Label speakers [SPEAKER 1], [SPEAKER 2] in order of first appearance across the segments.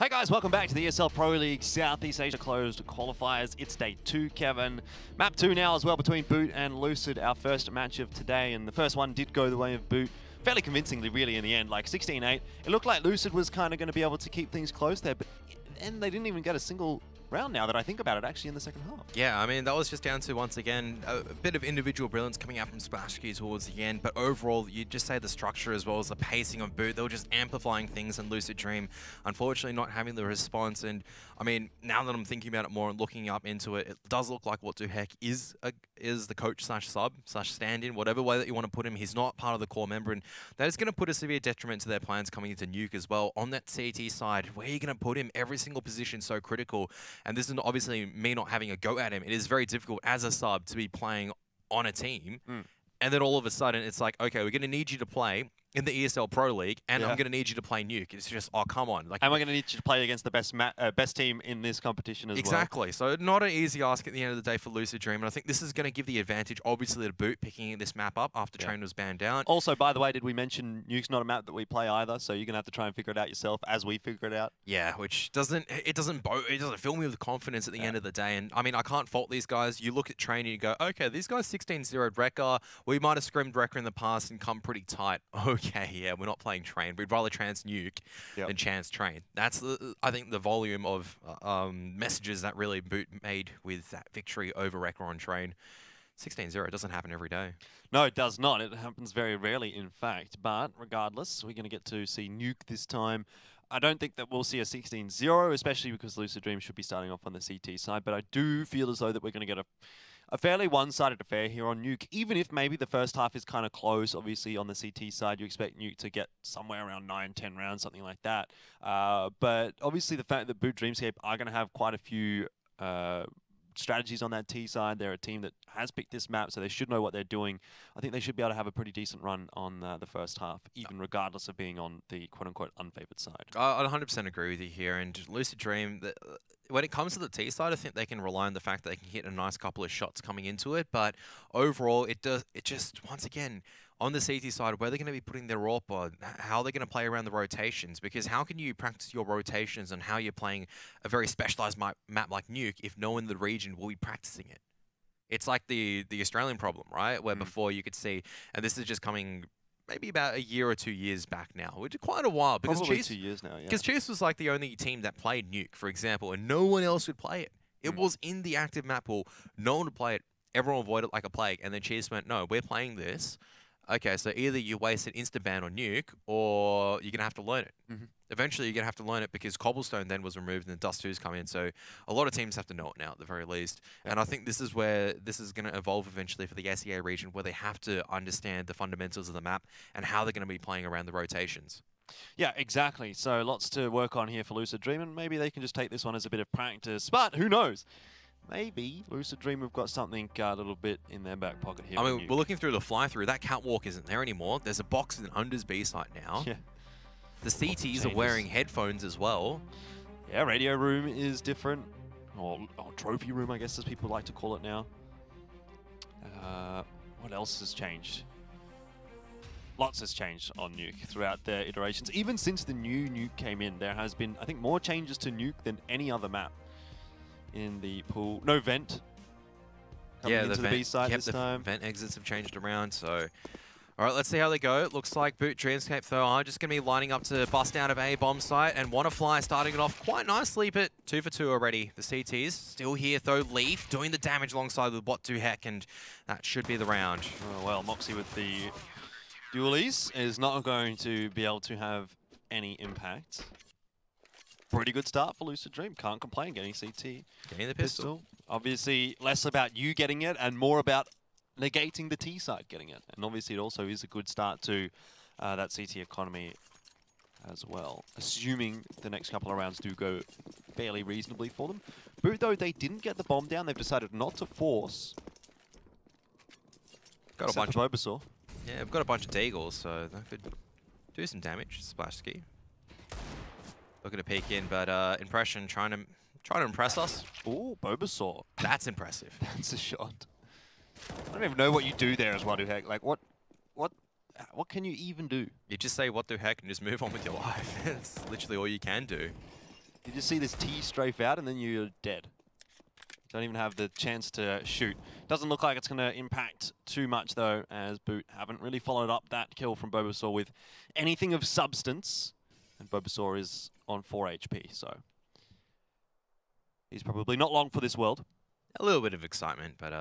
[SPEAKER 1] Hey guys, welcome back to the ESL Pro League Southeast Asia Closed Qualifiers. It's day 2, Kevin. Map 2 now as well between Boot and Lucid, our first match of today. And the first one did go the way of Boot fairly convincingly, really, in the end. Like 16-8. It looked like Lucid was kind of going to be able to keep things close there, but then they didn't even get a single round now that I think about it, actually, in the second half.
[SPEAKER 2] Yeah, I mean, that was just down to, once again, a bit of individual brilliance coming out from Splashkey towards the end, but overall, you'd just say the structure as well as the pacing of Boot, they were just amplifying things in Lucid Dream, unfortunately not having the response, and I mean, now that I'm thinking about it more and looking up into it, it does look like What Do Heck is the coach slash sub slash stand-in, whatever way that you want to put him. He's not part of the core member, and that is going to put a severe detriment to their plans coming into Nuke as well. On that CT side, where are you going to put him? Every single position so critical, and this is obviously me not having a go at him. It is very difficult as a sub to be playing on a team, and then all of a sudden it's like, okay, we're going to need you to play in the ESL Pro League, and I'm going to need you to play Nuke. It's just, oh, come on. Like,
[SPEAKER 1] and we're going to need you to play against the best team in this competition as well.
[SPEAKER 2] Exactly. So not an easy ask at the end of the day for Lucid Dream, and I think this is going to give the advantage, obviously, to Boot picking this map up after Train was banned down.
[SPEAKER 1] Also, by the way, did we mention Nuke's not a map that we play either, so you're going to have to try and figure it out yourself as we figure it out.
[SPEAKER 2] Yeah, which doesn't fill me with confidence at the end of the day, and I mean, I can't fault these guys. You look at Train and you go, okay, these guys 16-0'd Wrecker. We might have scrimmed Wrecker in the past and come pretty tight. Okay, yeah, we're not playing Train. We'd rather chance Nuke than chance Train. That's, I think, the volume of messages that really Boot made with that victory over Wrecker on Train. 16-0 doesn't happen every day.
[SPEAKER 1] No, it does not. It happens very rarely, in fact. But regardless, we're going to get to see Nuke this time. I don't think that we'll see a 16-0, especially because Lucid Dream should be starting off on the CT side. But I do feel as though that we're going to get a fairly one-sided affair here on Nuke, even if maybe the first half is kind of close. Obviously, on the CT side, you expect Nuke to get somewhere around 9-10 rounds, something like that. But obviously, the fact that Boot Dreamscape are going to have quite a few strategies on that T side. They're a team that has picked this map, so they should know what they're doing. I think they should be able to have a pretty decent run on the first half, even regardless of being on the quote-unquote unfavored side.
[SPEAKER 2] I 100% agree with you here, and Lucid Dream, when it comes to the T side, I think they can rely on the fact that they can hit a nice couple of shots coming into it, but overall, it just, once again, on the CT side, where they're going to be putting their AWP on, how they're going to play around the rotations, because how can you practice your rotations and how you're playing a very specialized map like Nuke if no one in the region will be practicing it? It's like the Australian problem, right? Where before you could see, and this is just coming maybe about a year or 2 years back now, which is quite a while. Because
[SPEAKER 1] Probably 2 years now, yeah.
[SPEAKER 2] Because Chiefs was like the only team that played Nuke, for example, and no one else would play it. It was in the active map pool. No one would play it. Everyone avoided it like a plague. And then Chiefs went, no, we're playing this. Okay, so either you waste an insta-ban on Nuke, or you're going to have to learn it. Eventually, you're going to have to learn it because Cobblestone then was removed and Dust 2's come in. So a lot of teams have to know it now, at the very least. And I think this is where this is going to evolve eventually for the SEA region, where they have to understand the fundamentals of the map and how they're going to be playing around the rotations.
[SPEAKER 1] Yeah, exactly. So lots to work on here for Lucid Dream, and maybe they can just take this one as a bit of practice. But who knows? Maybe Lucid Dream have got something a little bit in their back pocket here.
[SPEAKER 2] I mean, we're looking through the fly-through. That catwalk isn't there anymore. There's a box in Under's B site now. Yeah. The CTs are wearing headphones as well.
[SPEAKER 1] Yeah, radio room is different. Or trophy room, I guess, as people like to call it now. What else has changed? Lots has changed on Nuke throughout their iterations. Even since the new Nuke came in, there has been, I think, more changes to Nuke than any other map in the pool. No vent coming into the B side this time.
[SPEAKER 2] Vent exits have changed around, so... All right, let's see how they go. It looks like Boot Dreamscape, though, are just going to be lining up to bust out of A bomb site, and Wanna starting it off quite nicely, but 2 for 2 already. The CTs still here, though. Leaf doing the damage alongside with What Do Heck, and that should be the round.
[SPEAKER 1] Oh, well, Moxie with the dualies is not going to be able to have any impact. Pretty good start for Lucid Dream. Can't complain getting CT.
[SPEAKER 2] Getting the pistol.
[SPEAKER 1] Obviously, less about you getting it and more about negating the T side getting it. And obviously, it also is a good start to that CT economy as well. Assuming the next couple of rounds do go fairly reasonably for them. Boot, though, they didn't get the bomb down. They've decided not to force.
[SPEAKER 2] Got a bunch of
[SPEAKER 1] Bulbasaur.
[SPEAKER 2] Yeah, we've got a bunch of Deagles, so that could do some damage. Splash ski. Looking to peek in, but Impression trying to impress us.
[SPEAKER 1] Oh, Bulbasaur.
[SPEAKER 2] That's impressive.
[SPEAKER 1] That's a shot. I don't even know what you do there as What Do Heck. Like, what can you even do?
[SPEAKER 2] You just say what the heck and just move on with your life. It's literally all you can do.
[SPEAKER 1] You just see this T strafe out and then you're dead. Don't even have the chance to shoot. Doesn't look like it's going to impact too much though, as Boot haven't really followed up that kill from Bulbasaur with anything of substance. And Bulbasaur is on 4 HP, so he's probably not long for this world.
[SPEAKER 2] A little bit of excitement, but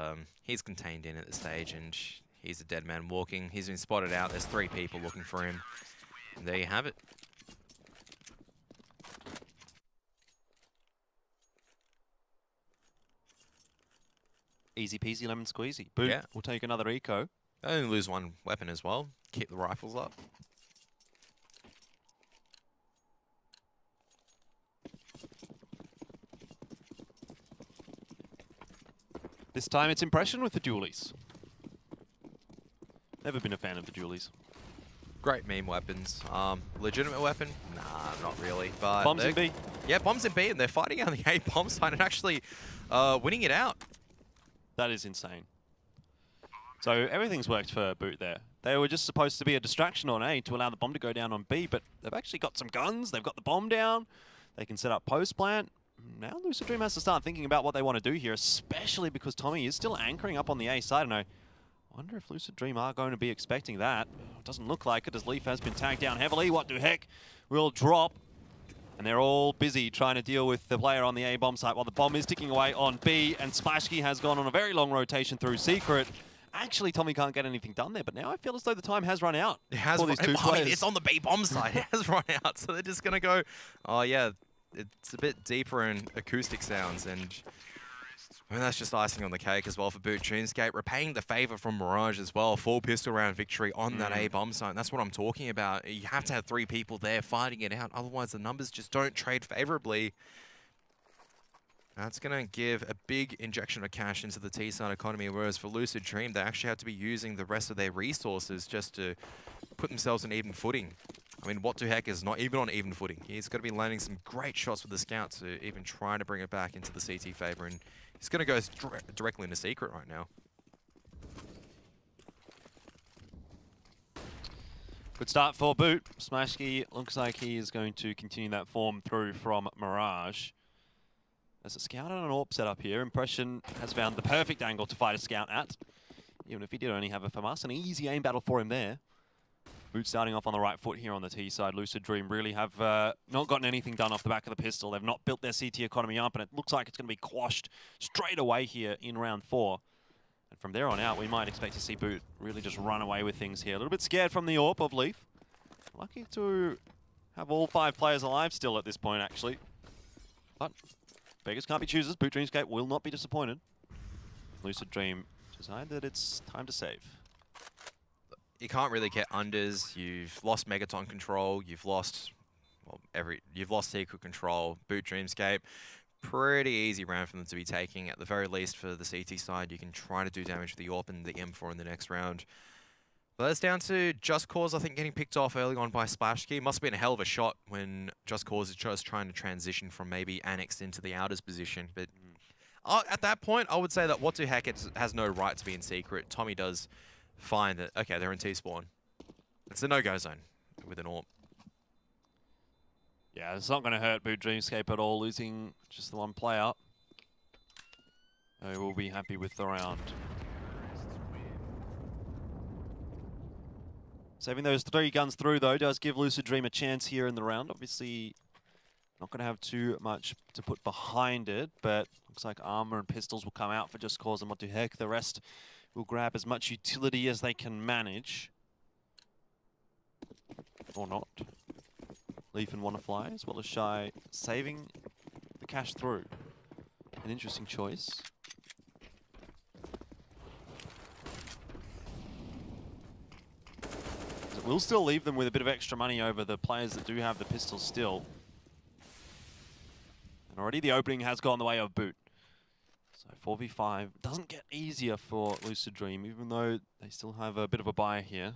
[SPEAKER 2] he's contained in at this stage, and he's a dead man walking. He's been spotted out. There's 3 people looking for him. And there you have it.
[SPEAKER 1] Easy peasy lemon squeezy. Boot will take another eco.
[SPEAKER 2] They only lose 1 weapon as well. Keep the rifles up.
[SPEAKER 1] This time it's impression with the dualies. Never been a fan of the dualies.
[SPEAKER 2] Great meme weapons. Legitimate weapon? Nah, not really. But
[SPEAKER 1] bombs in B.
[SPEAKER 2] Yeah, bombs in B, and they're fighting on the A bomb side and actually winning it out.
[SPEAKER 1] That is insane. So everything's worked for Boot there. They were just supposed to be a distraction on A to allow the bomb to go down on B, but they've actually got some guns. They've got the bomb down. They can set up post plant. Now Lucid Dream has to start thinking about what they want to do here, especially because Tommy is still anchoring up on the A side. And I wonder if Lucid Dream are going to be expecting that. It doesn't look like it, as Leaf has been tagged down heavily. What the heck will drop? And they're all busy trying to deal with the player on the A bomb site while the bomb is ticking away on B. And Splashkey has gone on a very long rotation through Secret. Actually, Tommy can't get anything done there, but now I feel as though the time has run out.
[SPEAKER 2] It has.
[SPEAKER 1] For these two
[SPEAKER 2] I mean, it's on the B bomb side. It has run out, so they're just going to go, oh yeah, it's a bit deeper in acoustic sounds, and I mean, that's just icing on the cake as well for Boot Dreamscape, repaying the favor from Mirage as well. 4 pistol round victory on that A bomb site. That's what I'm talking about. You have to have 3 people there fighting it out, otherwise the numbers just don't trade favorably. That's going to give a big injection of cash into the T-side economy, whereas for Lucid Dream, they actually have to be using the rest of their resources just to put themselves on even footing. I mean, What the Heck is not even on even footing. He's got to be landing some great shots with the Scout to even try to bring it back into the CT favor, and he's going to go directly into Secret right now.
[SPEAKER 1] Good start for Boot. Splashkey looks like he is going to continue that form through from Mirage. There's a Scout and an AWP set up here. Impression has found the perfect angle to fight a Scout at. Even if he did only have a FAMAS, an easy aim battle for him there. Boot starting off on the right foot here on the T side. Lucid Dream really have not gotten anything done off the back of the pistol. They've not built their CT economy up, and it looks like it's going to be quashed straight away here in round 4. And from there on out, we might expect to see Boot really just run away with things here. A little bit scared from the AWP of Leaf. Lucky to have all 5 players alive still at this point, actually. But beggars can't be choosers. Boot Dreamscape will not be disappointed. Lucid Dream decide that it's time to save.
[SPEAKER 2] You can't really get unders. You've lost Megaton control. You've lost, well, you've lost Secret control. Boot Dreamscape, pretty easy round for them to be taking. At the very least, for the CT side, you can try to do damage with the AWP and the M4 in the next round. But that's down to Just Cause, I think, getting picked off early on by Splashkey. Must have been a hell of a shot when Just Cause is just trying to transition from maybe annexed into the Outers position. But at that point, I would say that What the Heck has no right to be in Secret. Tommy does find that, okay, they're in T-spawn. It's a no-go zone with an AWP.
[SPEAKER 1] Yeah, it's not going to hurt Boot Dreamscape at all, losing just the 1 player. They will be happy with the round. Saving those 3 guns through, though, does give Lucid Dream a chance here in the round. Obviously, not going to have too much to put behind it, but looks like armor and pistols will come out for Just Cause and What the Heck. The rest will grab as much utility as they can manage. Or not. Leaf and Wanna-Fly, as well as Shy, saving the cash through. An interesting choice. It will still leave them with a bit of extra money over the players that do have the pistols still. And already the opening has gone the way of Boot. So 4v5 doesn't get easier for Lucid Dream, even though they still have a bit of a buy here.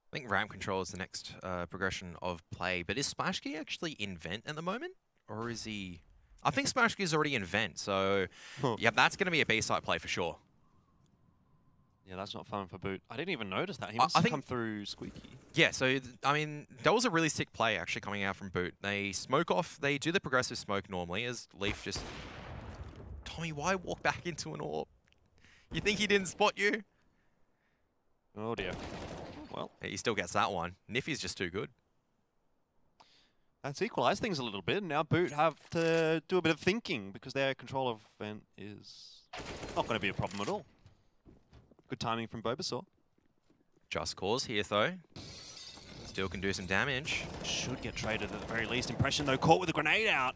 [SPEAKER 2] I think ramp control is the next progression of play, but is Splashkey actually in vent at the moment? Or is he... I think Splashkey is already in vent, so yeah, that's going to be a B-side play for sure.
[SPEAKER 1] Yeah, that's not fun for Boot. I didn't even notice that. He must have come through squeaky.
[SPEAKER 2] Yeah, so, I mean, that was a really sick play actually coming out from Boot. They smoke off, they do the progressive smoke normally as Leaf just... Tommy, why walk back into an orb? You think he didn't spot you?
[SPEAKER 1] Oh dear. Well.
[SPEAKER 2] He still gets that one. Niffy's just too good.
[SPEAKER 1] That's equalised things a little bit. Now Boot have to do a bit of thinking because their control of Vent is not going to be a problem at all. Good timing from Bulbasaur.
[SPEAKER 2] Just Cause here though. Still can do some damage.
[SPEAKER 1] Should get traded at the very least. Impression though caught with a grenade out.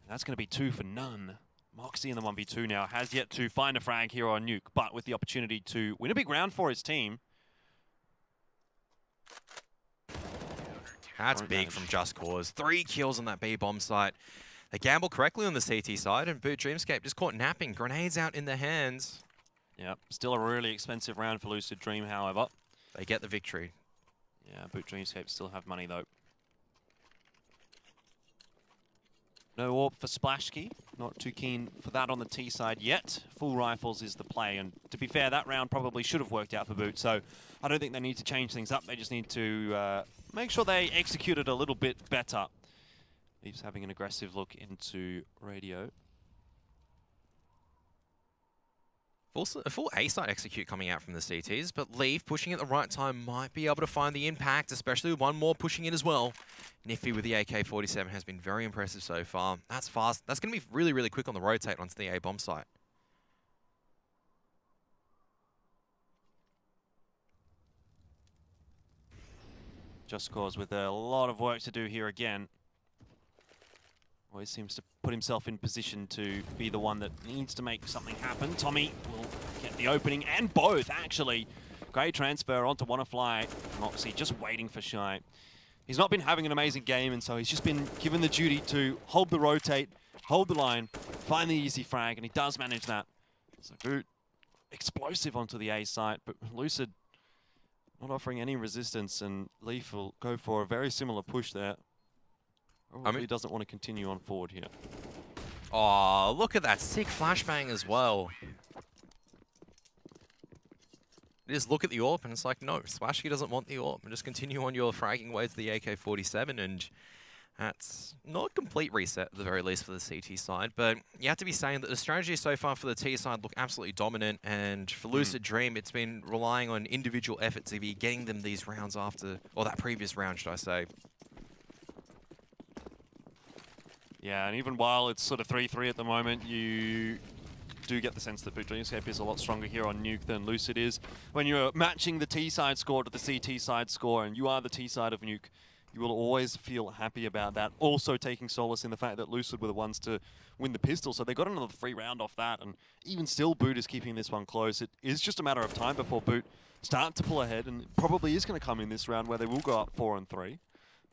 [SPEAKER 1] That's going to be 2 for none. Moxie in the 1v2 now has yet to find a frag here on Nuke, but with the opportunity to win a big round for his team.
[SPEAKER 2] That's big from Just Cause. 3 kills on that B-bomb site. They gamble correctly on the CT side, and Boot Dreamscape just caught napping. Grenades out in their hands.
[SPEAKER 1] Yeah, still a really expensive round for Lucid Dream, however.
[SPEAKER 2] They get the victory.
[SPEAKER 1] Yeah, Boot Dreamscape still have money, though. No AWP for Splashkey. Not too keen for that on the T side yet. Full rifles is the play, and to be fair, that round probably should have worked out for Boot, so I don't think they need to change things up. They just need to make sure they execute it a little bit better. Leaf's having an aggressive look into radio.
[SPEAKER 2] A full A-side execute coming out from the CTs, but Leaf pushing at the right time might be able to find the impact, especially with one more pushing in as well. Niffy with the AK-47 has been very impressive so far. That's fast. That's going to be really, really quick on the rotate onto the A-bomb site.
[SPEAKER 1] Just Cause with a lot of work to do here again. Always seems to put himself in position to be the one that needs to make something happen. Tommy will get the opening, and both, actually. Great transfer onto Wannafly. Moxie just waiting for Shy. He's not been having an amazing game, and so he's just been given the duty to hold the rotate, hold the line, find the easy frag, and he does manage that. So Boot, explosive onto the A site, but Lucid not offering any resistance, and Leaf will go for a very similar push there. Probably doesn't want to continue on forward here.
[SPEAKER 2] Oh, look at that sick flashbang as well. Just look at the AWP and it's like, no, Splashkey doesn't want the AWP. And just continue on your fragging way to the AK-47, and that's not a complete reset at the very least for the CT side. But you have to be saying that the strategy so far for the T side look absolutely dominant, and for Lucid Dream, it's been relying on individual effort to be getting them these rounds after, or that previous round, should I say.
[SPEAKER 1] Yeah, and even while it's sort of 3-3 at the moment, you do get the sense that Boot Dreamscape is a lot stronger here on Nuke than Lucid is. When you're matching the T side score to the CT side score, and you are the T side of Nuke, you will always feel happy about that. Also taking solace in the fact that Lucid were the ones to win the pistol, so they got another free round off that, and even still Boot is keeping this one close. It is just a matter of time before Boot start to pull ahead, and it probably is going to come in this round where they will go up 4-3.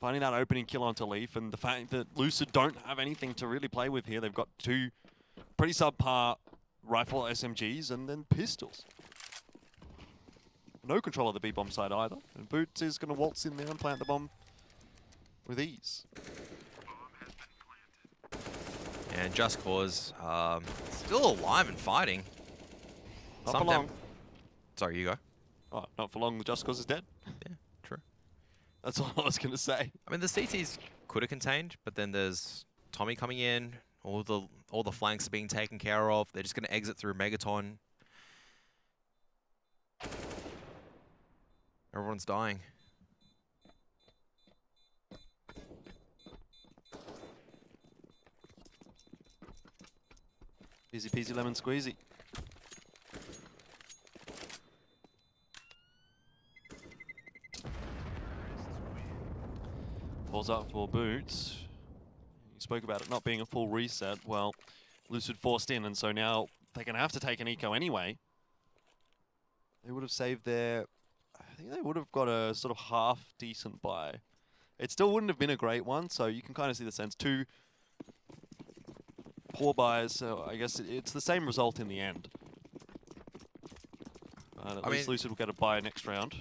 [SPEAKER 1] Finding that opening kill onto Leaf, and the fact that Lucid don't have anything to really play with here. They've got 2 pretty subpar rifle SMGs and then pistols. No control of the B-bomb side either. And Boots is going to waltz in there and plant the bomb with ease.
[SPEAKER 2] And Just Cause still alive and fighting.
[SPEAKER 1] Not for long.
[SPEAKER 2] Sorry, you go.
[SPEAKER 1] Oh, not for long, the Just Cause is dead.
[SPEAKER 2] Yeah, true.
[SPEAKER 1] That's all I was going to say.
[SPEAKER 2] I mean, the CTs could have contained, but then there's Tommy coming in. All the flanks are being taken care of. They're just going to exit through Megaton. Everyone's dying.
[SPEAKER 1] Easy peasy lemon squeezy. Balls up for Boots. You spoke about it not being a full reset. Well, Lucid forced in, and so now they're going to have to take an eco anyway. They would have saved their... I think they would have got a sort of half-decent buy. It still wouldn't have been a great one, so you can kind of see the sense. 2 poor buys, so I guess it's the same result in the end. At least Lucid will get a buy next round.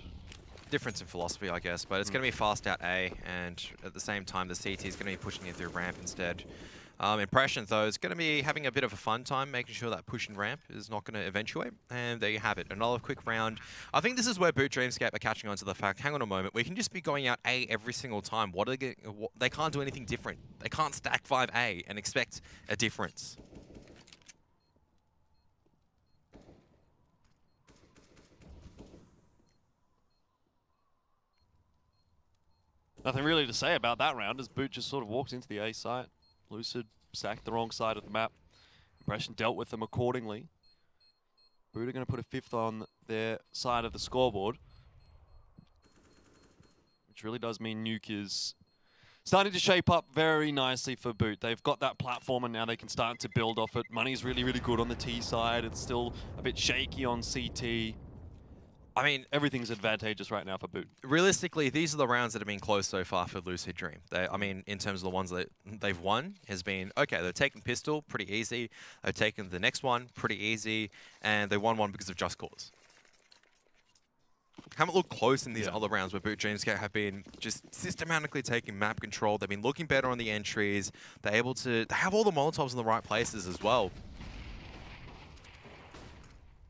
[SPEAKER 2] Difference in philosophy, I guess, but it's going to be fast out A, and at the same time, the CT is going to be pushing it through ramp instead. Impression, though, is going to be having a bit of a fun time, making sure that push and ramp is not going to eventuate. And there you have it, another quick round. I think this is where Boot Dreamscape are catching on to the fact, hang on a moment, we can just be going out A every single time. They can't do anything different. They can't stack 5A and expect a difference.
[SPEAKER 1] Nothing really to say about that round as Boot just sort of walked into the A site. Lucid sacked the wrong side of the map. Impression dealt with them accordingly. Boot are going to put a 5th on their side of the scoreboard. Which really does mean Nuke is starting to shape up very nicely for Boot. They've got that platform and now they can start to build off it. Money's really, really good on the T side. It's still a bit shaky on CT. I mean, everything's advantageous right now for Boot.
[SPEAKER 2] Realistically, these are the rounds that have been close so far for Lucid Dream. I mean, in terms of the ones that they've won, has been, okay, they've taken Pistol, pretty easy. They've taken the next one, pretty easy. And they won one because of Just Cause. Haven't looked close in these other rounds where Boot Dreamscape have been just systematically taking map control. They've been looking better on the entries. They're able to, they have all the Molotovs in the right places as well.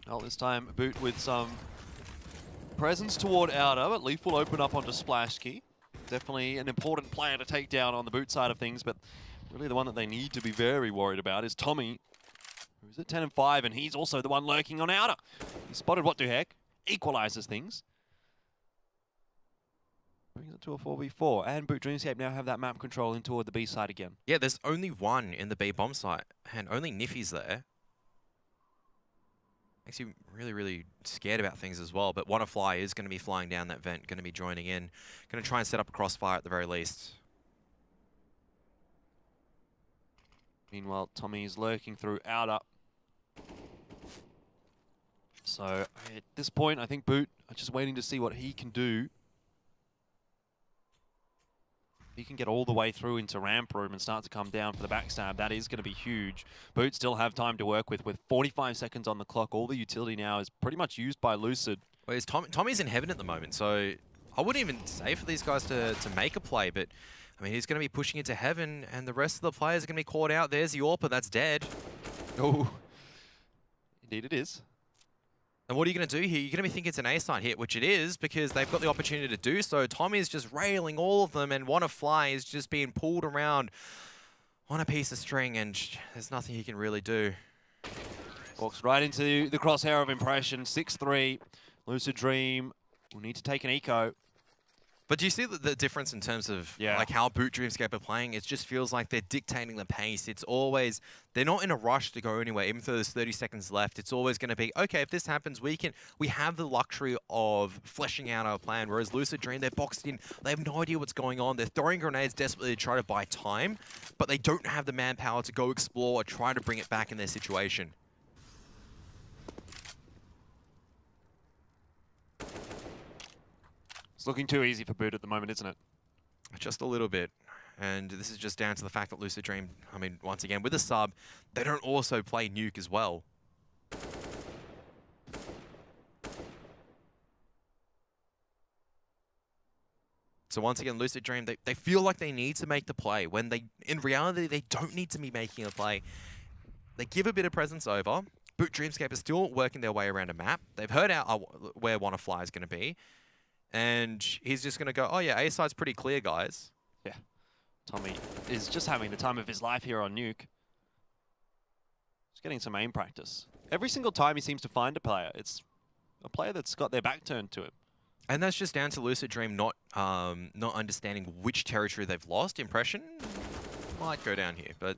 [SPEAKER 1] Well, this time, Boot with some presence toward outer, but Leaf will open up onto Splashkey. Definitely an important player to take down on the Boot side of things, but really the one that they need to be very worried about is Tommy, who's at 10 and 5, and he's also the one lurking on outer. He spotted what the heck, equalizes things. Brings it to a 4v4, and Boot Dreamscape now have that map control in toward the B side again.
[SPEAKER 2] Yeah, there's only one in the B bomb site, and only Niffy's there. Makes you really, really scared about things as well. But WannaFly is going to be flying down that vent, going to be joining in. Going to try and set up a crossfire at the very least.
[SPEAKER 1] Meanwhile, Tommy's lurking through outer. So at this point, I think Boot are just waiting to see what he can do. He can get all the way through into ramp room and start to come down for the backstab. That is going to be huge. Boot still have time to work with 45 seconds on the clock. All the utility now is pretty much used by Lucid.
[SPEAKER 2] Well, Tommy's in heaven at the moment, so I wouldn't even say for these guys to make a play, but I mean, he's going to be pushing into heaven, and the rest of the players are going to be caught out. There's the AWPer, that's dead.
[SPEAKER 1] Oh, indeed it is.
[SPEAKER 2] And what are you going to do here? You're going to be thinking it's an A-side hit, which it is, because they've got the opportunity to do so. Tommy's just railing all of them, and WannaFly is just being pulled around on a piece of string, and there's nothing he can really do.
[SPEAKER 1] Walks right into the crosshair of Impression. 6-3. Lucid Dream will need to take an eco.
[SPEAKER 2] But do you see the difference in terms of like how Boot Dreamscape are playing? It just feels like they're dictating the pace. It's always, they're not in a rush to go anywhere, even though there's 30 seconds left. It's always going to be, okay, if this happens, we have the luxury of fleshing out our plan. Whereas Lucid Dream, they're boxed in. They have no idea what's going on. They're throwing grenades desperately to try to buy time, but they don't have the manpower to go explore or try to bring it back in their situation.
[SPEAKER 1] It's looking too easy for Boot at the moment, isn't it?
[SPEAKER 2] Just a little bit. And this is just down to the fact that Lucid Dream, I mean, once again, with a sub, they don't also play Nuke as well. So once again, Lucid Dream, they feel like they need to make the play, when in reality, they don't need to be making a play. They give a bit of presence over. Boot Dreamscape is still working their way around a map. They've heard out where WannaFly is going to be. And he's just going to go, oh yeah, A-side's pretty clear, guys.
[SPEAKER 1] Yeah. Tommy is just having the time of his life here on Nuke. Just getting some aim practice. Every single time he seems to find a player, it's a player that's got their back turned to him.
[SPEAKER 2] And that's just down to Lucid Dream not understanding which territory they've lost. Impression might go down here, but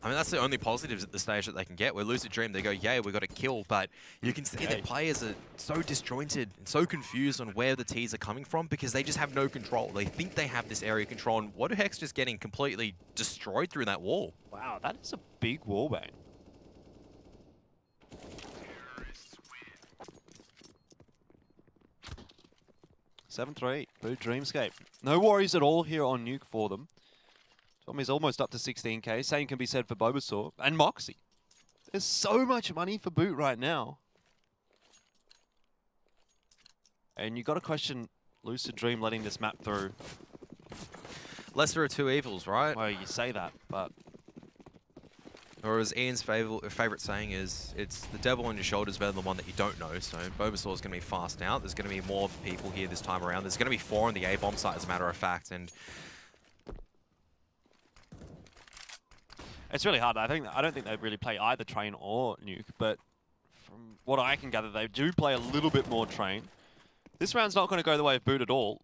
[SPEAKER 2] I mean, that's the only positives at the stage that they can get. Where Lucid Dream, they go, yeah, we got a kill, but you can see the players are so disjointed and so confused on where the Ts are coming from because they just have no control. They think they have this area control, and what the heck's just getting completely destroyed through that wall.
[SPEAKER 1] Wow, that is a big wallbang. (7-3), Boot Dreamscape. No worries at all here on Nuke for them. Tommy's almost up to 16k. Same can be said for Bulbasaur and Moxie. There's so much money for Boot right now. And you got to question Lucid Dream letting this map through.
[SPEAKER 2] Lesser of two evils, right?
[SPEAKER 1] Well, you say that, but
[SPEAKER 2] Or as Ian's favorite saying is, it's the devil on your shoulder is better than the one that you don't know. So Bulbasaur is going to be fast out. There's going to be more people here this time around. There's going to be 4 on the A-bomb site, as a matter of fact. And
[SPEAKER 1] it's really hard. I don't think they really play either Train or Nuke, but from what I can gather, they do play a little bit more Train. This round's not going to go the way of Boot at all.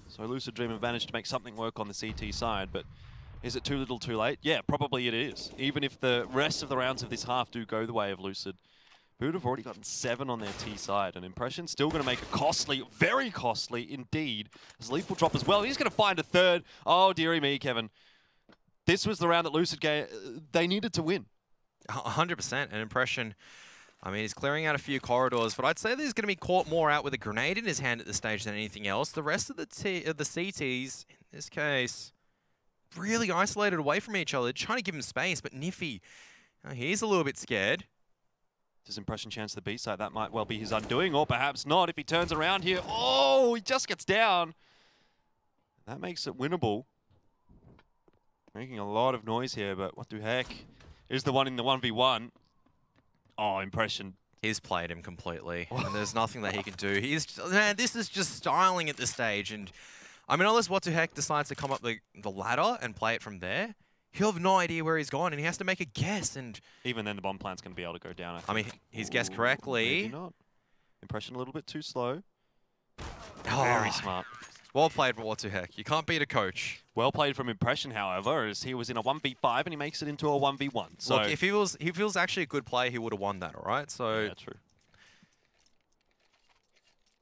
[SPEAKER 1] So Lucid Dream have managed to make something work on the CT side, but is it too little too late? Yeah, probably it is. Even if the rest of the rounds of this half do go the way of Lucid. Boot have already gotten 7 on their T side, and Impression's still going to make it costly, very costly indeed, as Leaf will drop as well. He's going to find a third. Oh, dearie me, Kevin. This was the round that Lucid they needed to win.
[SPEAKER 2] 100%. An Impression, I mean, he's clearing out a few corridors, but I'd say that he's going to be caught more out with a grenade in his hand at this stage than anything else. The rest of the CTs, in this case, really isolated away from each other, trying to give him space, but Niffy, he's a little bit scared.
[SPEAKER 1] Does Impression chance the B side? That might well be his undoing, or perhaps not if he turns around here. Oh, he just gets down. That makes it winnable. Making a lot of noise here, but what the heck? Is the one in the 1v1. Oh, Impression.
[SPEAKER 2] He's played him completely, and there's nothing that he can do. Man, this is just styling at this stage, and I mean, unless What the Heck decides to come up the ladder and play it from there, he'll have no idea where he's gone, and he has to make a guess. And
[SPEAKER 1] even then, the bomb plant's going to be able to go down.
[SPEAKER 2] I mean, he's guessed correctly.
[SPEAKER 1] Maybe not. Impression a little bit too slow.
[SPEAKER 2] Oh,
[SPEAKER 1] very smart.
[SPEAKER 2] Well played for What the Heck. You can't beat a coach.
[SPEAKER 1] Well played from Impression, however, as he was in a 1v5 and he makes it into a 1v1. So
[SPEAKER 2] look, if he was actually a good player, he would have won that. All right. So
[SPEAKER 1] yeah, true.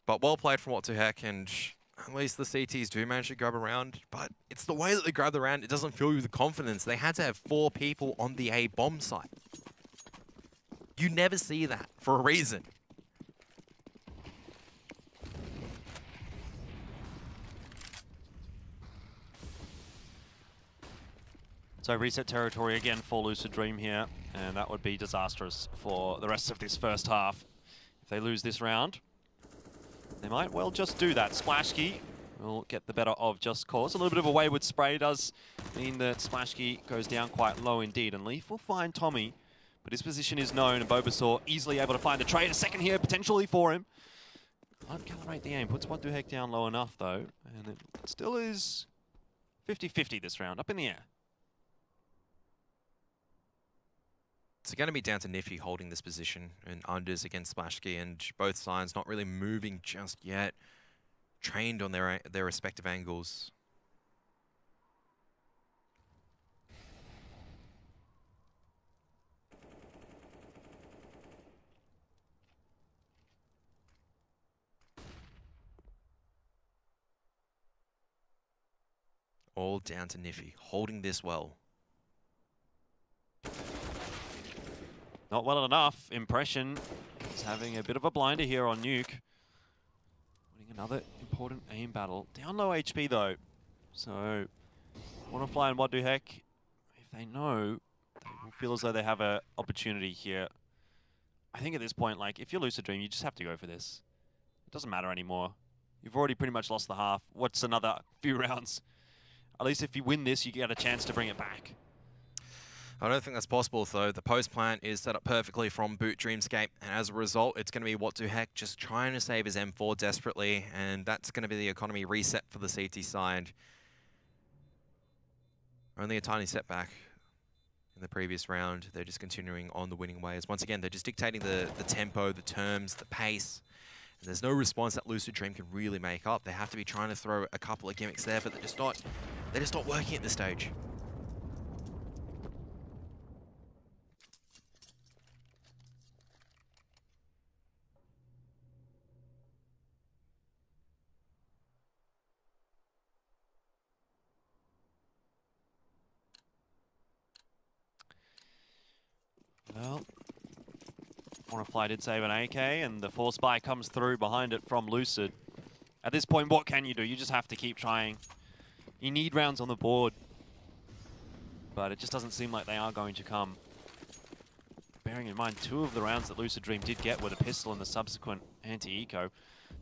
[SPEAKER 2] But well played from What the Heck, and at least the CTs do manage to grab around, but it's the way that they grab the round, it doesn't fill you with confidence. They had to have 4 people on the A-bomb site. You never see that for a reason.
[SPEAKER 1] So reset territory again for Lucid Dream here, and that would be disastrous for the rest of this first half. If they lose this round, they might well just do that. Splash Key will get the better of Just Cause. A little bit of a wayward spray does mean that Splash Key goes down quite low indeed, and Leaf will find Tommy, but his position is known, and Bulbasaur easily able to find the trade. A second here potentially for him. Can't calibrate the aim. Puts What the Heck down low enough though, and it still is 50-50 this round, up in the air.
[SPEAKER 2] It's going to be down to Niffy holding this position and unders against Splashkey, and both sides not really moving just yet. Trained on their respective angles. All down to Niffy holding this well.
[SPEAKER 1] Not well enough. Impression is having a bit of a blinder here on Nuke. Winning another important aim battle. Down low HP though. So, want to fly and What the Heck? If they know, they will feel as though they have an opportunity here. I think at this point, like, if you're Lucid Dream, you just have to go for this. It doesn't matter anymore. You've already pretty much lost the half. What's another few rounds? At least if you win this, you get a chance to bring it back.
[SPEAKER 2] I don't think that's possible, though. The post plant is set up perfectly from Boot Dreamscape, and as a result, it's going to be What the Heck just trying to save his M4 desperately, and that's going to be the economy reset for the CT side. Only a tiny setback in the previous round. They're just continuing on the winning ways. Once again, they're just dictating the tempo, the terms, the pace. And there's no response that Lucid Dream can really make up. They have to be trying to throw a couple of gimmicks there, but they're just not working at this stage.
[SPEAKER 1] Well, Wanna did save an AK, and the Force Spy comes through behind it from Lucid. At this point, what can you do? You just have to keep trying. You need rounds on the board, but it just doesn't seem like they are going to come. Bearing in mind, 2 of the rounds that Lucid Dream did get were the pistol and the subsequent anti-eco.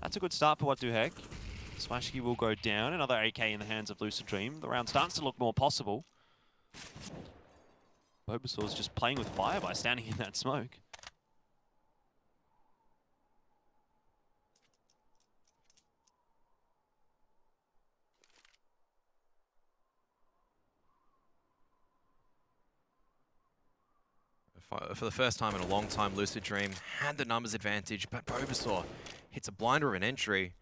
[SPEAKER 1] That's a good start for What the Heck. Splashkey will go down. Another AK in the hands of Lucid Dream. The round starts to look more possible. Bulbasaur's just playing with fire by standing in that smoke.
[SPEAKER 2] For the first time in a long time, Lucid Dream had the numbers advantage, but Bulbasaur hits a blinder of an entry.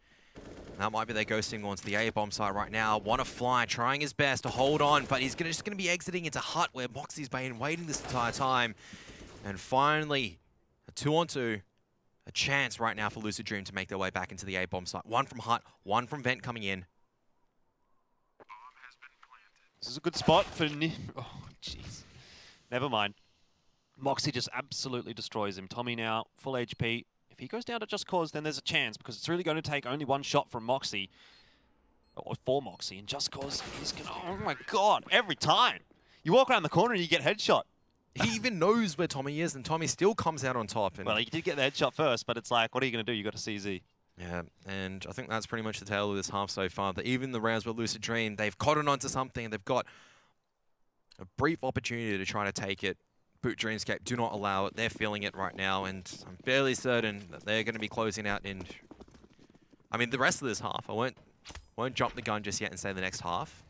[SPEAKER 2] That might be their ghosting onto the A-bomb site right now. Wanna Fly, trying his best to hold on, but he's just gonna be exiting into Hut where Moxie's been waiting this entire time. And finally, a 2-on-2, a chance right now for Lucid Dream to make their way back into the A-bomb site. One from Hut, one from Vent coming in.
[SPEAKER 1] This is a good spot for Oh, jeez. Never mind. Moxie just absolutely destroys him. Tommy now, full HP. If he goes down to Just Cause, then there's a chance, because it's really going to take only one shot from Moxie. Or for Moxie. And Just Cause, he's going to... Oh my god, every time! You walk around the corner and you get headshot.
[SPEAKER 2] He even knows where Tommy is, and Tommy still comes out on top. And
[SPEAKER 1] well, he did get the headshot first, but it's like, what are you going to do? You got to CZ.
[SPEAKER 2] Yeah, and I think that's pretty much the tale of this half so far. That even the rounds with Lucid Dream, they've cottoned onto something, and they've got a brief opportunity to try to take it. Boot Dreamscape do not allow it. They're feeling it right now, and I'm fairly certain that they're going to be closing out in... I mean, the rest of this half. I won't jump the gun just yet and say the next half.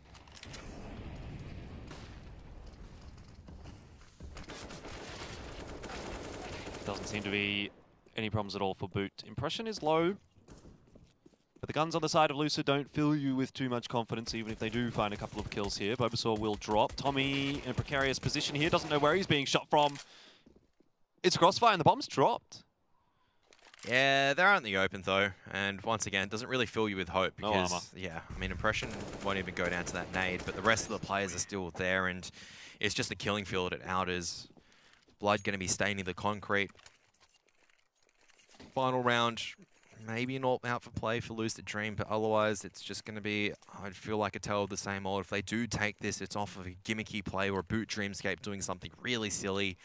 [SPEAKER 1] Doesn't seem to be any problems at all for Boot. Impression is low, but the guns on the side of Lucid don't fill you with too much confidence, even if they do find a couple of kills here. Bulbasaur will drop. Tommy in a precarious position here, doesn't know where he's being shot from. It's Crossfire and the bomb's dropped.
[SPEAKER 2] Yeah, they're out in the open though, and once again, it doesn't really fill you with hope because,
[SPEAKER 1] no armor.
[SPEAKER 2] Yeah, I mean, Impression won't even go down to that nade, but the rest of the players are still there, and it's just a killing field at Outers. Blood going to be staining the concrete. Final round, maybe not out for play for Lucid Dream, but otherwise it's just going to be, I'd feel like a tale of the same old. If they do take this, it's off of a gimmicky play or a Boot Dreamscape doing something really silly.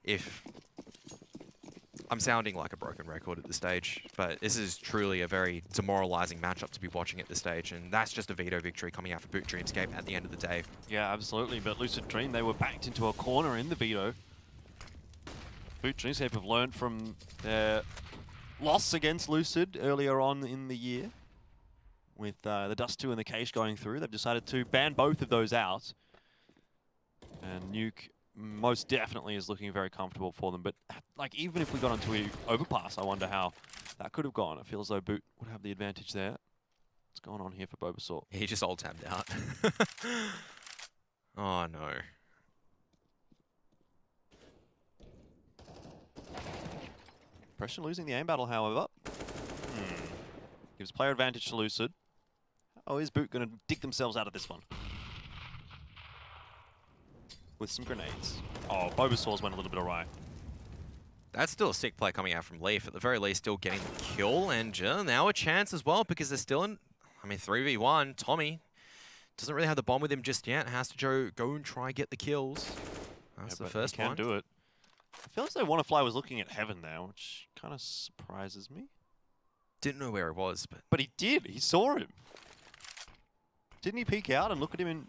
[SPEAKER 2] If I'm sounding like a broken record at this stage, but this is truly a very demoralizing matchup to be watching at this stage, and that's just a veto victory coming out for Boot Dreamscape at the end of the day.
[SPEAKER 1] Yeah, absolutely, but Lucid Dream, they were backed into a corner in the veto. Boot Dreamscape have learned from their loss against Lucid earlier on in the year. With the Dust 2 and the Cache going through, they've decided to ban both of those out. And Nuke most definitely is looking very comfortable for them. But like, even if we got onto an overpass, I wonder how that could have gone. It feels though Boot would have the advantage there. What's going on here for Bulbasaur?
[SPEAKER 2] He just alt-tabbed out. Oh no.
[SPEAKER 1] Impression losing the aim battle, however. Gives player advantage to Lucid. Oh, is Boot going to dig themselves out of this one? With some grenades. Oh, Bulbasaur's went a little bit awry.
[SPEAKER 2] That's still a sick play coming out from Leaf. At the very least, still getting the kill. And now a chance as well, because they're still in, I mean, 3v1. Tommy doesn't really have the bomb with him just yet. Has to go and try get the kills. That's the first one.
[SPEAKER 1] Can do it. I feel as though Wanna Fly was looking at Heaven there, which kind of surprises me.
[SPEAKER 2] Didn't know where it was,
[SPEAKER 1] but he did. He saw him. Didn't he peek out and look at him in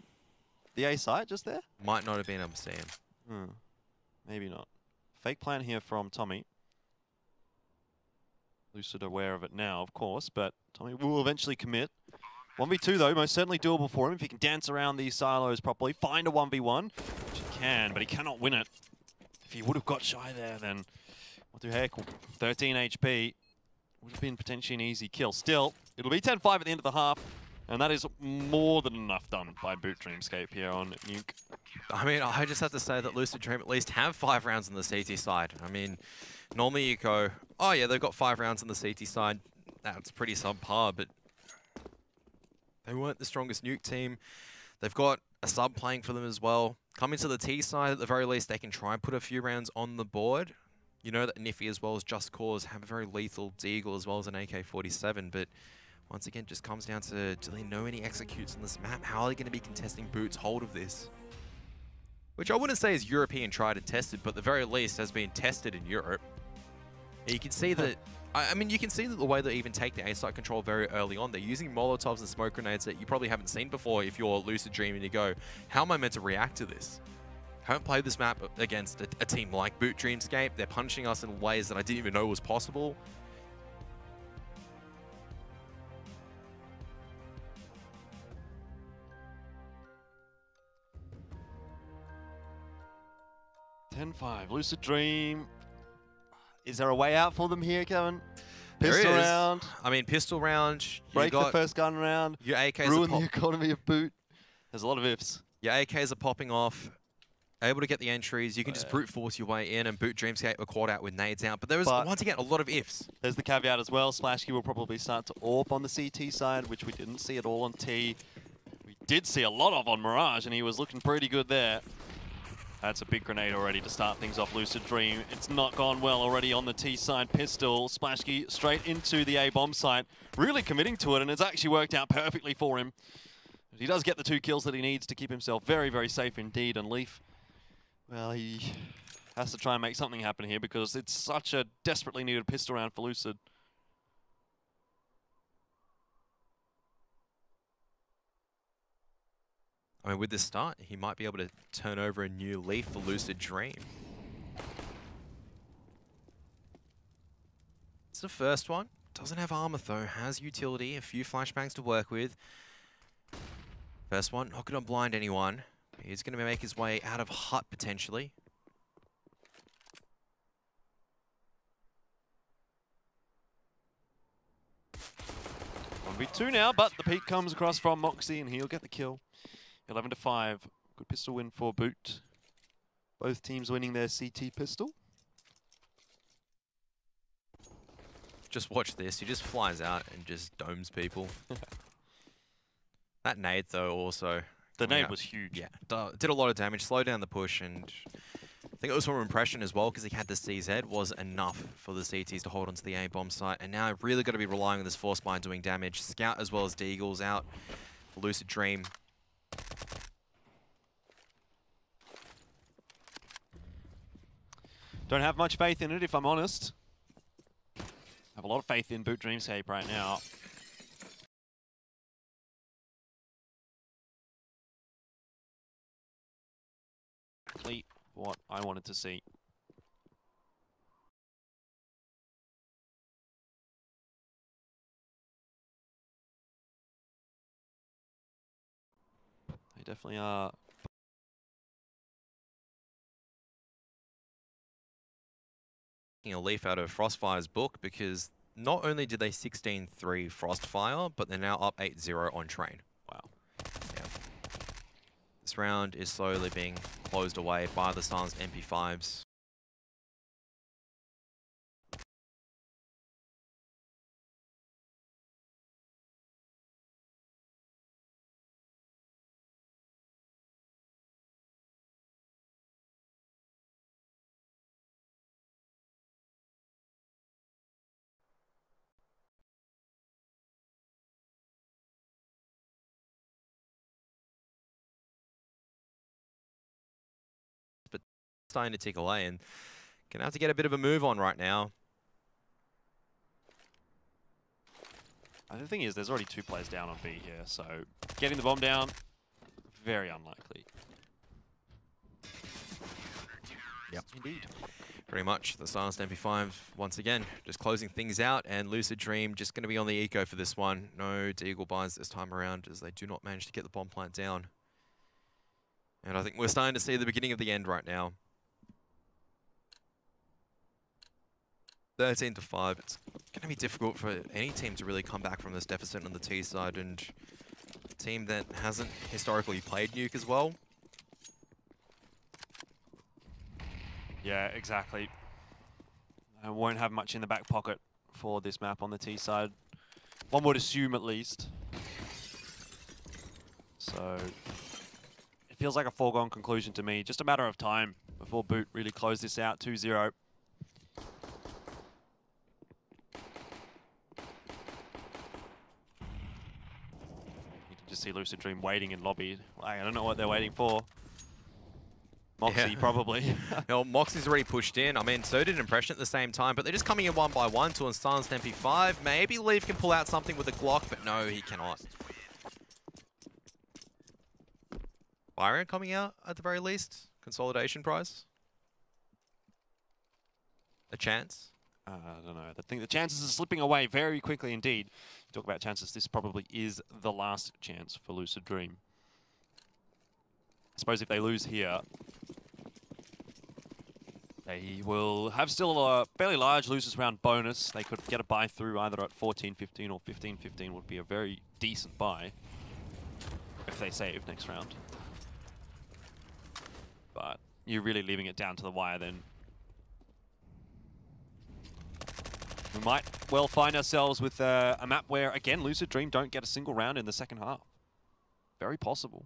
[SPEAKER 1] the A site just there?
[SPEAKER 2] Might not have been able to see him.
[SPEAKER 1] Maybe not. Fake plan here from Tommy. Lucid aware of it now, of course, but Tommy will eventually commit. 1v2 though, most certainly doable for him if he can dance around these silos properly. Find a 1v1, which he can, but he cannot win it. If he would have got shy there, then what the heck? 13 HP would have been potentially an easy kill. Still, it'll be 10-5 at the end of the half, and that is more than enough done by Boot Dreamscape here on Nuke.
[SPEAKER 2] I mean, I just have to say that Lucid Dream at least have 5 rounds on the CT side. I mean, normally you go, oh yeah, they've got 5 rounds on the CT side. That's pretty subpar, but they weren't the strongest Nuke team. They've got a sub playing for them as well. Coming to the T side, at the very least, they can try and put a few rounds on the board. You know that Niffy as well as Just Cause have a very lethal Deagle as well as an AK-47, but once again, just comes down to, do they know any executes on this map? How are they going to be contesting Boot's hold of this? Which I wouldn't say is European tried and tested, but at the very least has been tested in Europe. And you can see that, I mean, you can see that the way they even take the A-site control very early on, they're using Molotovs and smoke grenades that you probably haven't seen before if you're Lucid Dream and you go, how am I meant to react to this? haven't played this map against a team like Boot Dreamscape. They're punishing us in ways that I didn't even know was possible.
[SPEAKER 1] Lucid Dream. Is there a way out for them here, Kevin? Pistol
[SPEAKER 2] there is.
[SPEAKER 1] round.
[SPEAKER 2] I mean, pistol round.
[SPEAKER 1] Break the first gun round.
[SPEAKER 2] Your AKs
[SPEAKER 1] ruin the economy of Boot. There's a lot of ifs.
[SPEAKER 2] Your AKs are popping off. Able to get the entries. You can just brute force your way in, and Boot Dreamscape were caught out with nades out. But there was, once again, a lot of ifs.
[SPEAKER 1] There's the caveat as well. Splashkey will probably start to AWP on the CT side, which we didn't see at all on T. We did see a lot of on Mirage, and he was looking pretty good there. That's a big grenade already to start things off Lucid Dream. It's not gone well already on the T side pistol. Splashkey straight into the A bomb site, really committing to it, and it's actually worked out perfectly for him. He does get the 2 kills that he needs to keep himself very, very safe indeed, and Leaf, well, he has to try and make something happen here because it's such a desperately needed pistol round for Lucid.
[SPEAKER 2] I mean, with this start, he might be able to turn over a new leaf for Lucid Dream. It's the first one. Doesn't have armor though, has utility, a few flashbangs to work with. First one, not going to blind anyone. He's going to make his way out of hut potentially.
[SPEAKER 1] 1v2 now, but the peek comes across from Moxie and he'll get the kill. 11-5. Good pistol win for Boot. Both teams winning their CT pistol.
[SPEAKER 2] Just watch this. He just flies out and just domes people. That nade, though, also.
[SPEAKER 1] The nade was huge.
[SPEAKER 2] Yeah, did a lot of damage, slowed down the push, and I think it was from impression as well, because he had the CZ, was enough for the CTs to hold onto the A-bomb site. And now I've really got to be relying on this force bind doing damage. Scout as well as Deagle's out for Lucid Dream.
[SPEAKER 1] Don't have much faith in it, if I'm honest. Have a lot of faith in Boot Dreamscape right now. Exactly what I wanted to see. They definitely are.
[SPEAKER 2] A leaf out of Frostfire's book, because not only did they 16-3 Frostfire, but they're now up 8-0 on Train.
[SPEAKER 1] Wow.
[SPEAKER 2] Yeah. This round is slowly being closed away by the Suns MP5s. Starting to tick away and gonna have to get a bit of a move on right now.
[SPEAKER 1] The thing is, there's already 2 players down on B here, so getting the bomb down, very unlikely.
[SPEAKER 2] Yep.
[SPEAKER 1] Indeed.
[SPEAKER 2] Pretty much. The Silenced MP5 once again just closing things out, and Lucid Dream just going to be on the eco for this one. No Deagle buys this time around, as they do not manage to get the bomb plant down. And I think we're starting to see the beginning of the end right now. 13-5. It's going to be difficult for any team to really come back from this deficit on the T side, and a team that hasn't historically played Nuke as well.
[SPEAKER 1] Yeah, exactly. I won't have much in the back pocket for this map on the T side. One would assume, at least. So it feels like a foregone conclusion to me. Just a matter of time before Boot really close this out. 2-0. Just see Lucid Dream waiting in lobby. I don't know what they're waiting for. Moxie, probably.
[SPEAKER 2] No, Moxie's already pushed in. I mean, so did Impression at the same time, but they're just coming in one by one to Silenced MP5. Maybe Leaf can pull out something with a Glock, but no, he cannot. Byron coming out at the very least. consolidation prize? A chance?
[SPEAKER 1] I don't know. I think the chances are slipping away very quickly indeed. Talk about chances. This probably is the last chance for Lucid Dream. I suppose if they lose here, they will have still a fairly large losers round bonus. They could get a buy through either at 14-15 or 15-15 would be a very decent buy if they save next round. But you're really leaving it down to the wire then. We might well find ourselves with a map where, again, Lucid Dream don't get a single round in the second half. Very possible.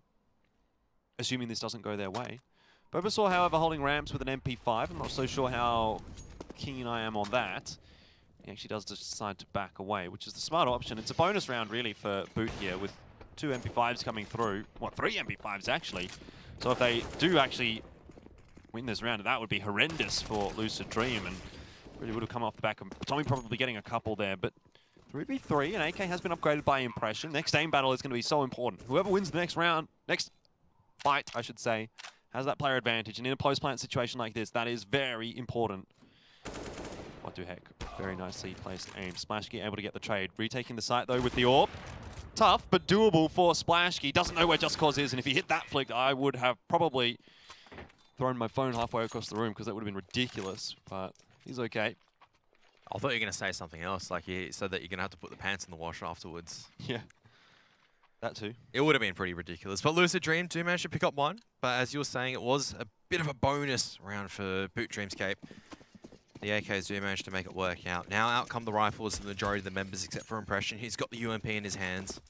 [SPEAKER 1] Assuming this doesn't go their way. Bulbasaur, however, holding ramps with an MP5. I'm not so sure how keen I am on that. He actually does decide to back away, which is the smart option. It's a bonus round, really, for Boot here, with 2 MP5s coming through. Well, 3 MP5s, actually. So if they do actually win this round, that would be horrendous for Lucid Dream, and really would have come off the back of Tommy probably getting a couple there. But 3v3, and AK has been upgraded by Impression. Next aim battle is going to be so important. Whoever wins the next round, next fight, I should say, has that player advantage, and in a post-plant situation like this, that is very important. What the heck? Very nicely placed aim. Splashkey able to get the trade. Retaking the site, though, with the AWP. Tough, but doable for Splashkey. Doesn't know where Just Cause is, and if he hit that flick, I would have probably thrown my phone halfway across the room, because that would have been ridiculous, but he's okay.
[SPEAKER 2] I thought you were going to say something else, like you said that you're going to have to put the pants in the wash afterwards.
[SPEAKER 1] Yeah. That too.
[SPEAKER 2] It would have been pretty ridiculous. But Lucid Dream do manage to pick up one. But as you were saying, it was a bit of a bonus round for Boot Dreamscape. The AKs do manage to make it work out. Now out come the rifles, the majority of the members except for Impression. He's got the UMP in his hands.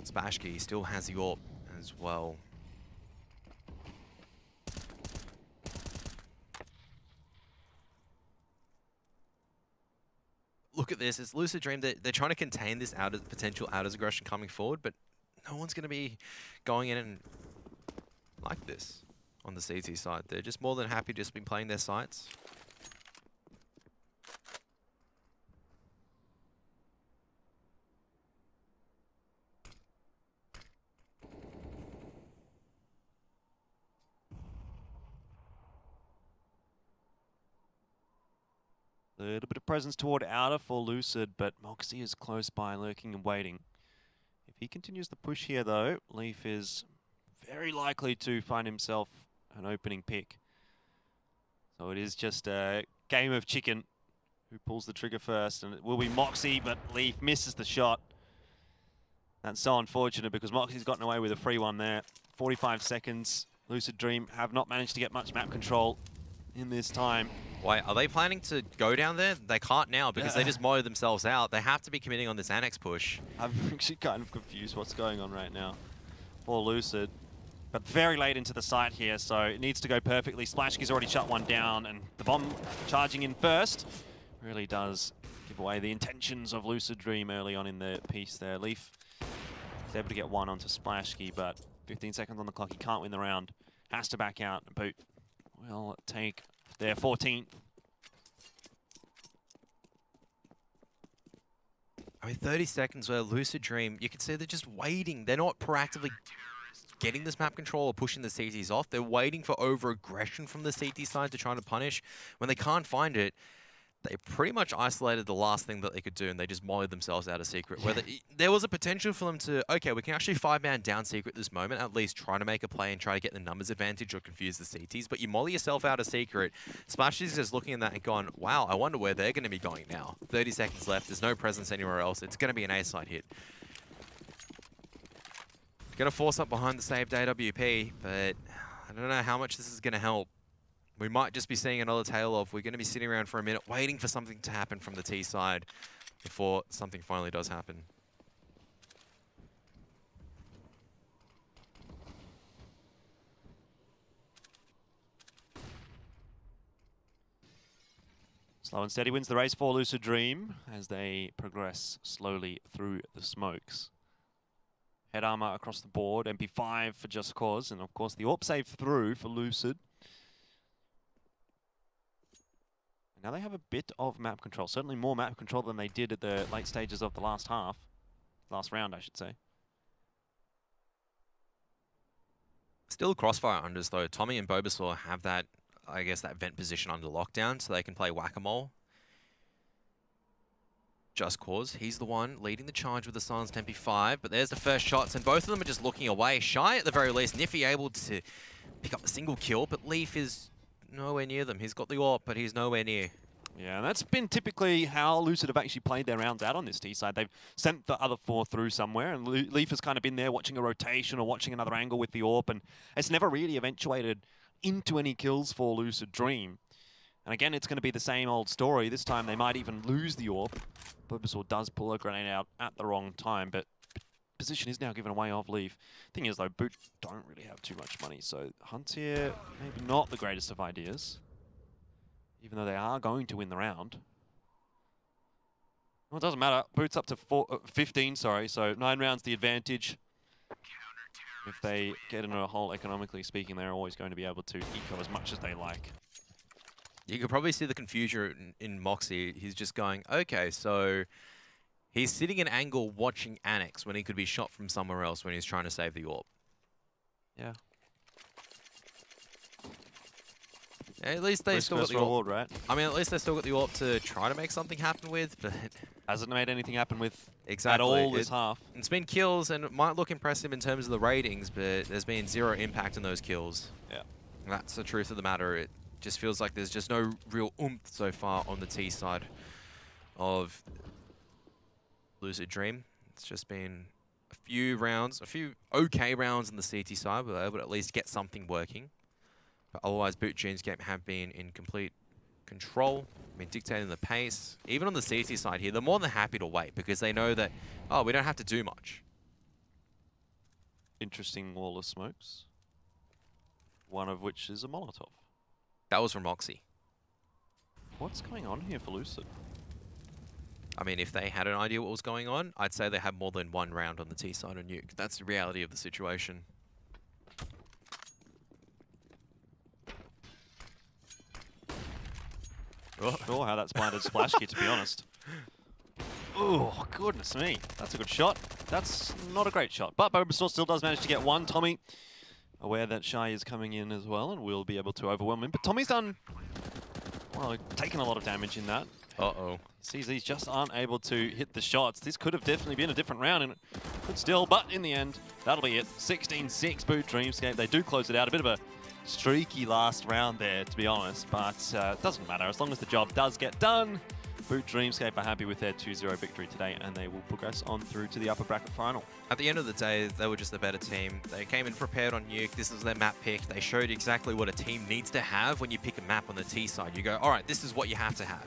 [SPEAKER 2] Splashkey still has the AWP as well. Look at this, it's Lucid Dream. They're trying to contain this potential outers aggression coming forward, but no one's going to be going in and like this on the CT side. They're just more than happy to just be playing their sites.
[SPEAKER 1] A little bit of presence toward outer for Lucid, but Moxie is close by, lurking and waiting. If he continues the push here, though, Leaf is very likely to find himself an opening pick. So it is just a game of chicken. Who pulls the trigger first? And it will be Moxie, but Leaf misses the shot. That's so unfortunate because Moxie's gotten away with a free one there. 45 seconds. Lucid Dream have not managed to get much map control in this time.
[SPEAKER 2] Wait, are they planning to go down there? They can't now because they just mowed themselves out. They have to be committing on this annex push.
[SPEAKER 1] I'm actually kind of confused what's going on right now for Lucid. But very late into the site here, so it needs to go perfectly. Splashkey's already shut one down, and the bomb charging in first really does give away the intentions of Lucid Dream early on in the piece there. Leaf is able to get one onto Splashkey, but 15 seconds on the clock. He can't win the round. Has to back out. Boot will take their 14th.
[SPEAKER 2] I mean, 30 seconds where Lucid Dream, you can see they're just waiting. They're not proactively getting this map control or pushing the CTs off. They're waiting for over-aggression from the CT side to try to punish. When they can't find it, they pretty much isolated the last thing that they could do, and they just mollied themselves out of secret. Whether there was a potential for them to, okay, we can actually 5-man down secret this moment, at least try to make a play and try to get the numbers advantage or confuse the CTs, but you molly yourself out of secret. Splash is just looking at that and going, wow, I wonder where they're going to be going now. 30 seconds left, there's no presence anywhere else. It's going to be an A-side hit. Going to force up behind the saved AWP, but I don't know how much this is going to help. We might just be seeing another tale of we're going to be sitting around for a minute waiting for something to happen from the T side before something finally does happen.
[SPEAKER 1] Slow and steady wins the race for Lucid Dream as they progress slowly through the smokes. Head armor across the board, MP5 for Just Cause, and of course the AWP save through for Lucid. Now they have a bit of map control, certainly more map control than they did at the late stages of the last half. Last round, I should say.
[SPEAKER 2] Still crossfire unders though. Tommy and Bulbasaur have that, I guess, that vent position under lockdown, so they can play whack-a-mole. Just Cause, he's the one leading the charge with the Silenced MP5, but there's the first shots, and both of them are just looking away. Shy, at the very least, Niffy able to pick up a single kill, but Leaf is nowhere near them. He's got the AWP, but he's nowhere near.
[SPEAKER 1] Yeah, and that's been typically how Lucid have actually played their rounds out on this T side. They've sent the other 4 through somewhere, and Leaf has kind of been there watching a rotation or watching another angle with the AWP, and it's never really eventuated into any kills for Lucid Dream. And again, it's going to be the same old story. This time they might even lose the AWP. Bulbasaur does pull a grenade out at the wrong time, but position is now given away off Leaf. Thing is, though, Boot don't really have too much money, so Hunt here, maybe not the greatest of ideas. Even though they are going to win the round. Well, it doesn't matter. Boot's up to 15, sorry, so 9 rounds the advantage. If they get in a hole, economically speaking, they're always going to be able to eco as much as they like.
[SPEAKER 2] You could probably see the confusion in Moxie. He's just going, okay, so he's sitting in angle watching Annex when he could be shot from somewhere else when he's trying to save the AWP.
[SPEAKER 1] Yeah.
[SPEAKER 2] At least they still got the
[SPEAKER 1] reward, right?
[SPEAKER 2] I mean, at least they still got the AWP to try to make something happen with, but
[SPEAKER 1] hasn't made anything happen with
[SPEAKER 2] exactly
[SPEAKER 1] at all this half.
[SPEAKER 2] It's been kills, and it might look impressive in terms of the ratings, but there's been 0 impact in those kills.
[SPEAKER 1] Yeah.
[SPEAKER 2] That's the truth of the matter. It just feels like there's just no real oomph so far on the T side of Lucid Dream. It's just been a few rounds, a few okay rounds on the CT side, but they're able to at least get something working. But otherwise, Boot Dream's game have been in complete control, been dictating the pace. Even on the CT side here, they're more than happy to wait because they know that, oh, we don't have to do much.
[SPEAKER 1] Interesting wall of smokes. One of which is a Molotov.
[SPEAKER 2] That was from Moxie.
[SPEAKER 1] What's going on here for Lucid?
[SPEAKER 2] I mean, if they had an idea what was going on, I'd say they had more than 1 round on the T side of Nuke. That's the reality of the situation.
[SPEAKER 1] Not sure how that's blinded Splashkey, to be honest. Oh, goodness me. That's a good shot. That's not a great shot. But Bulbasaur still does manage to get 1. Tommy, aware that Shy is coming in as well and will be able to overwhelm him. But Tommy's done, well, taken a lot of damage in that.
[SPEAKER 2] Uh-oh.
[SPEAKER 1] Sees these just aren't able to hit the shots. This could have definitely been a different round, and it could still, but in the end, that'll be it. 16-6 Boot Dreamscape. They do close it out. A bit of a streaky last round there, to be honest, but it doesn't matter. As long as the job does get done, Boot Dreamscape are happy with their 2-0 victory today, and they will progress on through to the upper bracket final.
[SPEAKER 2] At the end of the day, they were just a better team. They came in prepared on Nuke. This was their map pick. They showed exactly what a team needs to have when you pick a map on the T side. You go, all right, this is what you have to have.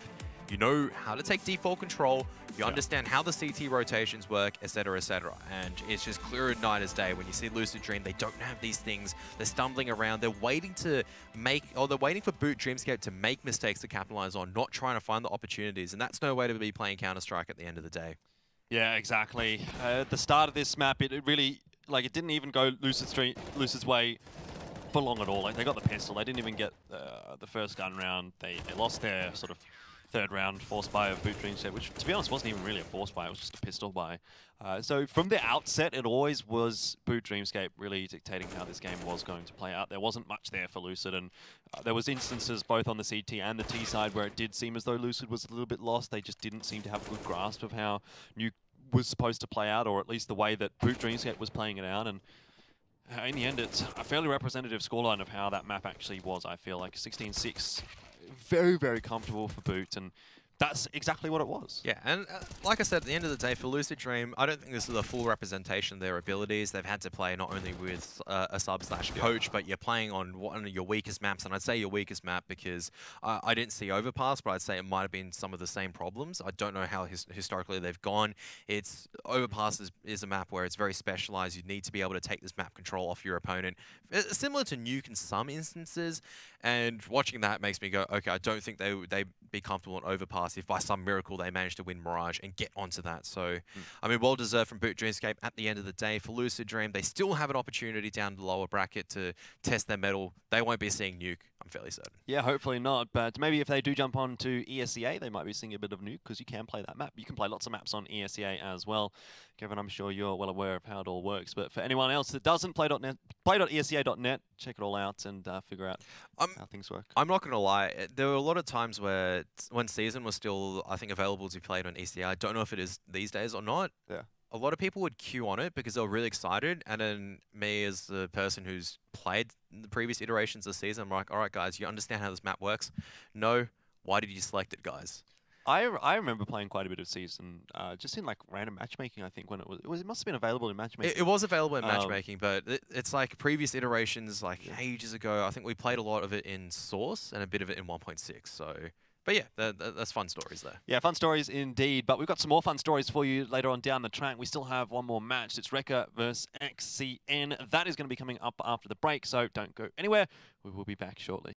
[SPEAKER 2] You know how to take default control, you understand how the CT rotations work, etc., etc. And it's just clear as night as day when you see Lucid Dream. They don't have these things. They're stumbling around. They're waiting to make, or they're waiting for Boot Dreamscape to make mistakes to capitalize on, not trying to find the opportunities. And that's no way to be playing Counter-Strike at the end of the day.
[SPEAKER 1] Yeah, exactly. At the start of this map, it really, like, it didn't even go Lucid's way for long at all. Like, they got the pistol. They didn't even get the first gun round. They lost their sort of third round force buy of Boot Dreamscape, which, to be honest, wasn't even really a force buy. It was just a pistol buy. So from the outset, it always was Boot Dreamscape really dictating how this game was going to play out. There wasn't much there for Lucid, and there was instances both on the CT and the T side where it did seem as though Lucid was a little bit lost. They just didn't seem to have a good grasp of how Nuke was supposed to play out, or at least the way that Boot Dreamscape was playing it out. And in the end, it's a fairly representative scoreline of how that map actually was, I feel like. 16-6. Very, very comfortable for Boot, and that's exactly what it was.
[SPEAKER 2] Yeah, and like I said, at the end of the day, for Lucid Dream, I don't think this is a full representation of their abilities. They've had to play not only with a sub/coach, but you're playing on one of your weakest maps, and I'd say your weakest map because I didn't see Overpass, but I'd say it might have been some of the same problems. I don't know how historically they've gone. It's Overpass is a map where it's very specialized. You need to be able to take this map control off your opponent. Similar to Nuke in some instances, and watching that makes me go, okay, I don't think they'd be comfortable in Overpass if by some miracle they manage to win Mirage and get onto that. So, I mean, well deserved from Boot Dreamscape at the end of the day. For Lucid Dream, they still have an opportunity down the lower bracket to test their mettle. They won't be seeing Nuke, I'm fairly certain.
[SPEAKER 1] Yeah, hopefully not, but maybe if they do jump on to ESEA, they might be seeing a bit of Nuke, because you can play that map. You can play lots of maps on ESEA as well. Kevin, I'm sure you're well aware of how it all works. But for anyone else that doesn't, play.esca.net, check it all out and figure out how things work.
[SPEAKER 2] I'm not going to lie. There were a lot of times where when Season was still, I think, available to be played on ECA. I don't know if it is these days or not.
[SPEAKER 1] Yeah.
[SPEAKER 2] A lot of people would queue on it because they were really excited. And then me, as the person who's played the previous iterations of Season, I'm like, all right, guys, you understand how this map works? No. Why did you select it, guys?
[SPEAKER 1] I remember playing quite a bit of Season, just in like random matchmaking. I think when it must have been available in matchmaking.
[SPEAKER 2] It was available in matchmaking, but it's like previous iterations, like ages ago. I think we played a lot of it in Source and a bit of it in 1.6. So, but yeah, that's fun stories there.
[SPEAKER 1] Yeah, fun stories indeed. But we've got some more fun stories for you later on down the track. We still have one more match. It's Rekka versus XCN. That is going to be coming up after the break. So don't go anywhere. We will be back shortly.